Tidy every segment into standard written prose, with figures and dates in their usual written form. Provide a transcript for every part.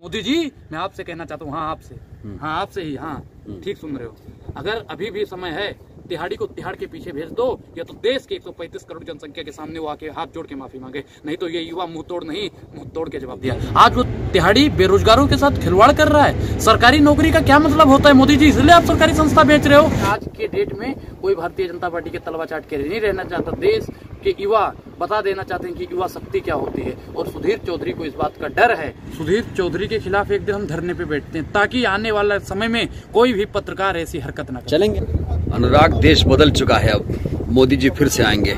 मोदी जी, मैं आपसे कहना चाहता हूँ, हाँ आपसे ही, हाँ ठीक सुन रहे हो। अगर अभी भी समय है, तिहाड़ी को तिहाड़ के पीछे भेज दो, या तो देश के 135 करोड़ जनसंख्या के सामने वो आके हाथ जोड़ के माफी मांगे, नहीं तो ये युवा मुंह तोड़ के जवाब दिया। आज वो तिहाड़ी बेरोजगारों के साथ खिलवाड़ कर रहा है। सरकारी नौकरी का क्या मतलब होता है मोदी जी, इसलिए आप सरकारी संस्था बेच रहे हो। आज के डेट में कोई भारतीय जनता पार्टी के तलवा चाट के नहीं रहना चाहता। देश के युवा बता देना चाहते हैं कि युवा शक्ति क्या होती है, और सुधीर चौधरी को इस बात का डर है। सुधीर चौधरी के खिलाफ एक दिन हम धरने पे बैठते हैं, ताकि आने वाला समय में कोई भी पत्रकार ऐसी हरकत न करे। चलेंगे। अनुराग, देश बदल चुका है, अब मोदी जी फिर से आएंगे।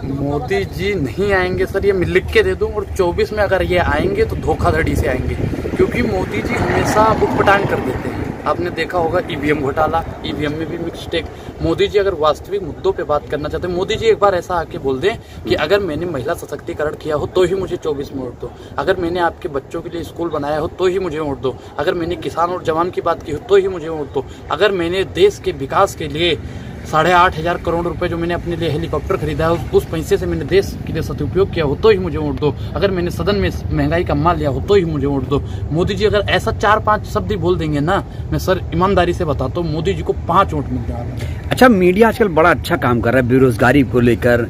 मोदी जी नहीं आएंगे सर, ये मैं लिख के दे दूं, और 24 में अगर ये आएंगे तो धोखाधड़ी से आएंगे, क्योंकि मोदी जी हमेशा उटपटांग कर देते हैं। आपने देखा होगा ईवीएम घोटाला, ईवीएम में भी मिस्टेक। मोदी जी अगर वास्तविक मुद्दों पे बात करना चाहते हैं, मोदी जी एक बार ऐसा आके बोल दें कि अगर मैंने महिला सशक्तिकरण किया हो तो ही मुझे 24 में वोट दो, अगर मैंने आपके बच्चों के लिए स्कूल बनाया हो तो ही मुझे वोट दो, अगर मैंने किसान और जवान की बात की हो तो ही मुझे वोट दो, अगर मैंने देश के विकास के लिए 8,500 करोड़ रुपए जो मैंने अपने लिए हेलीकॉप्टर खरीदा है, उस पैसे से मैंने देश के लिए सदुपयोग किया हो तो ही मुझे वोट दो, अगर मैंने सदन में महंगाई का माल लिया हो तो ही मुझे वोट दो। मोदी जी अगर ऐसा 4-5 शब्द ही बोल देंगे ना, मैं सर ईमानदारी से बताता हूँ, मोदी जी को 5 वोट मिल जाएगा। अच्छा, मीडिया आजकल बड़ा अच्छा काम कर रहा है बेरोजगारी को लेकर।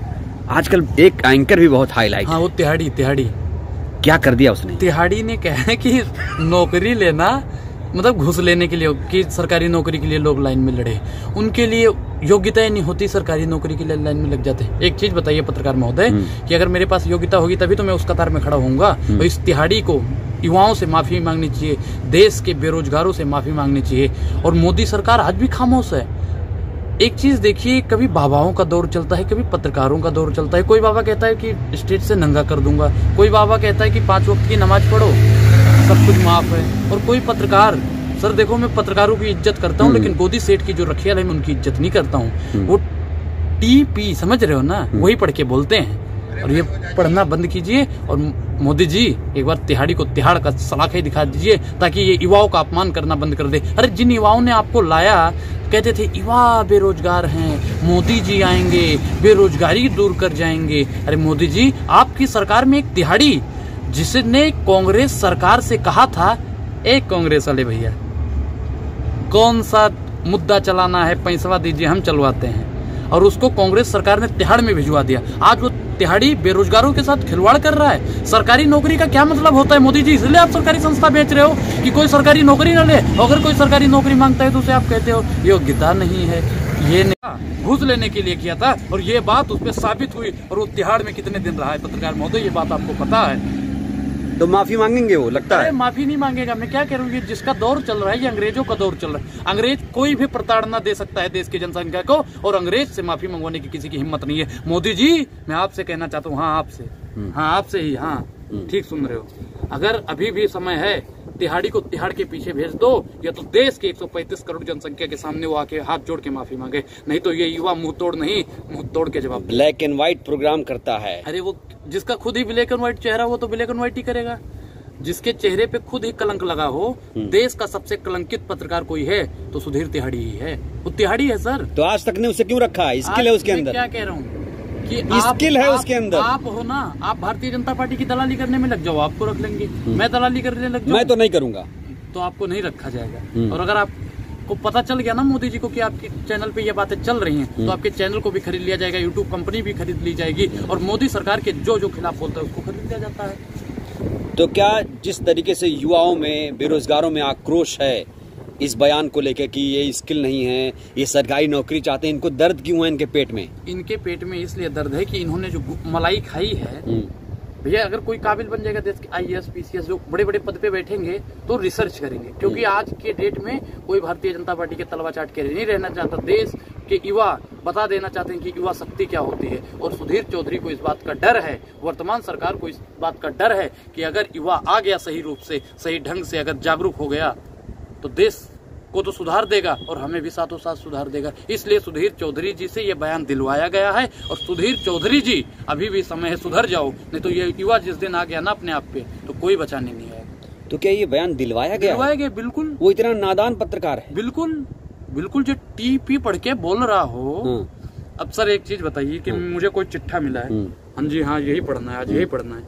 आजकल एक एंकर भी बहुत हाईलाइट। हाँ, वो तिहाड़ी क्या कर दिया उसने? तिहाड़ी ने कहा है कि नौकरी लेना मतलब घुस लेने के लिए, कि सरकारी नौकरी के लिए लोग लाइन में लड़े, उनके लिए योग्यता नहीं होती, सरकारी नौकरी के लिए लाइन में लग जाते। एक चीज बताइए पत्रकार महोदय, कि अगर मेरे पास योग्यता होगी तभी तो मैं उस कतार में खड़ा होऊंगा। और इस तिहाड़ी को युवाओं से माफी मांगनी चाहिए, देश के बेरोजगारों से माफी मांगनी चाहिए। और मोदी सरकार आज भी खामोश है। एक चीज देखिए, कभी बाबाओं का दौर चलता है, कभी पत्रकारों का दौर चलता है। कोई बाबा कहता है कि स्टेज से नंगा कर दूंगा, कोई बाबा कहता है कि 5 वक्त की नमाज पढ़ो, सब कुछ माफ है। और कोई पत्रकार, सर देखो मैं पत्रकारों की इज्जत करता हूँ, लेकिन गोदी सेठ की जो रखियल है मैं उनकी इज्जत नहीं करता हूँ। वो टीपी समझ रहे हो ना, वही पढ़ के बोलते हैं, और ये पढ़ना बंद कीजिए। और मोदी जी एक बार तिहाड़ी को तिहाड़ का सलाखे दिखा दीजिए, ताकि ये युवाओं का अपमान करना बंद कर दे। अरे जिन युवाओं ने आपको लाया, कहते थे युवा बेरोजगार हैं, मोदी जी आएंगे बेरोजगारी दूर कर जाएंगे। अरे मोदी जी, आपकी सरकार में एक तिहाड़ी जिसने कांग्रेस सरकार से कहा था, एक कांग्रेस वाले भैया कौन सा मुद्दा चलाना है, पैसा दीजिए हम चलवाते हैं, और उसको कांग्रेस सरकार ने तिहाड़ में भिजवा दिया। आज वो तिहाड़ी बेरोजगारों के साथ खिलवाड़ कर रहा है। सरकारी नौकरी का क्या मतलब होता है मोदी जी, इसलिए आप सरकारी संस्था बेच रहे हो कि कोई सरकारी नौकरी न ले। अगर कोई सरकारी नौकरी मांगता है तो उसे आप कहते हो योग्यता नहीं है। ये घूस लेने के लिए किया था, और ये बात उस पर साबित हुई। और वो तिहाड़ में कितने दिन रहा है पत्रकार महोदय, ये बात आपको पता है। तो माफी मांगेंगे वो, लगता है? माफी नहीं मांगेगा। मैं क्या करूंगी, जिसका दौर चल रहा है ये अंग्रेजों का दौर चल रहा है। अंग्रेज कोई भी प्रताड़ना दे सकता है देश की जनसंख्या को, और अंग्रेज से माफी मंगवाने की किसी की हिम्मत नहीं है। मोदी जी, मैं आपसे कहना चाहता हूँ, हाँ आपसे ही, हाँ ठीक सुन रहे हो। अगर अभी भी समय है, तिहाड़ी को तिहाड़ के पीछे भेज दो, या तो देश के 135 करोड़ जनसंख्या के सामने वो आके हाथ जोड़ के माफी मांगे, नहीं तो ये युवा मुंह तोड़ के जवाब। ब्लैक एंड व्हाइट प्रोग्राम करता है। अरे वो जिसका खुद ही ब्लैक एंड व्हाइट चेहरा, वो तो ब्लैक एंड व्हाइट ही करेगा। जिसके चेहरे पे खुद ही कलंक लगा हो, देश का सबसे कलंकित पत्रकार कोई है तो सुधीर तिहाड़ी ही है। वो तिहाड़ी है सर। तो आज तक ने उसे क्यों रखा है? स्किल है उसके अंदर। क्या कह रहा हूँ कि स्किल है उसके अंदर। आप हो ना, आप भारतीय जनता पार्टी की दलाली करने में लग जाओ, आपको रख लेंगे। मैं दलाली करने लग जाऊं, मैं तो नहीं करूंगा, तो आपको नहीं रखा जाएगा। और अगर आपको पता चल गया ना मोदी जी को कि आपके चैनल पे ये बातें चल रही हैं, तो आपके चैनल को भी खरीद लिया जाएगा, यूट्यूब कंपनी भी खरीद ली जाएगी, और मोदी सरकार के जो खिलाफ बोलता है उसको खरीद लिया जाता है। तो क्या जिस तरीके से युवाओं में, बेरोजगारों में आक्रोश है इस बयान को लेकर कि ये स्किल नहीं है, ये सरकारी नौकरी चाहते हैं, इनको दर्द क्यों है इनके पेट में? इनके पेट में इसलिए दर्द है कि इन्होंने जो मलाई खाई है। भैया अगर कोई काबिल बन जाएगा देश के IAS PCS जो बड़े बड़े पद पे बैठेंगे तो रिसर्च करेंगे, क्योंकि आज के डेट में कोई भारतीय जनता पार्टी के तलवा चाट के नहीं रहना चाहता। देश के युवा बता देना चाहते हैं कि युवा शक्ति क्या होती है, और सुधीर चौधरी को इस बात का डर है, वर्तमान सरकार को इस बात का डर है कि अगर युवा आ गया सही रूप से, सही ढंग से अगर जागरूक हो गया, तो देश को तो सुधार देगा और हमें भी साथों साथ सुधार देगा। इसलिए सुधीर चौधरी जी से ये बयान दिलवाया गया है। और सुधीर चौधरी जी, अभी भी समय है, सुधर जाओ, नहीं तो ये युवा जिस दिन आ गया ना अपने आप पे, तो कोई बचाने नहीं आएगा। तो क्या ये बयान दिलवाया गया? बिल्कुल। वो इतना नादान पत्रकार है? बिल्कुल जो टीपी पढ़ के बोल रहा हो। अब सर एक चीज बताइए कि मुझे कोई चिट्ठा मिला है, हाँ जी हाँ यही पढ़ना है, आज यही पढ़ना है,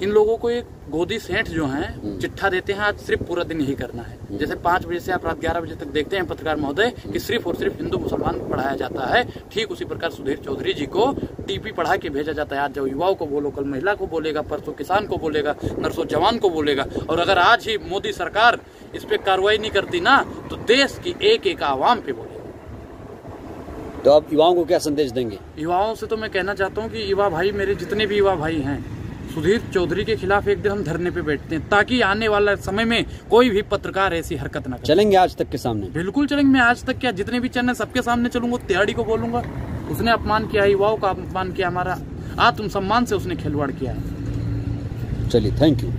इन लोगों को एक गोदी सेठ जो हैं चिट्ठा देते हैं, आज सिर्फ पूरा दिन यही करना है। जैसे 5 बजे से आप रात 11 बजे तक देखते हैं पत्रकार महोदय कि सिर्फ और सिर्फ हिंदू मुसलमान पढ़ाया जाता है, ठीक उसी प्रकार सुधीर चौधरी जी को टीपी पढ़ा के भेजा जाता है। आज जो युवाओं को बोलो, कल महिला को बोलेगा, परसों किसान को बोलेगा, नरसों जवान को बोलेगा। और अगर आज ही मोदी सरकार इस पे कार्रवाई नहीं करती ना, तो देश की एक एक आवाम पे बोलेगा। तो आप युवाओं को क्या संदेश देंगे? युवाओं से तो मैं कहना चाहता हूँ कि युवा भाई, मेरे जितने भी युवा भाई हैं, सुधीर चौधरी के खिलाफ एक दिन हम धरने पे बैठते हैं, ताकि आने वाला समय में कोई भी पत्रकार ऐसी हरकत ना करे। चलेंगे आज तक के सामने? बिल्कुल चलेंगे। मैं आज तक क्या, जितने भी चैनल सबके सामने चलूंगा। तिहाड़ी को बोलूंगा, उसने अपमान किया, युवाओं का अपमान किया, हमारा आत्मसम्मान से उसने खिलवाड़ किया है। चलिए, थैंक यू।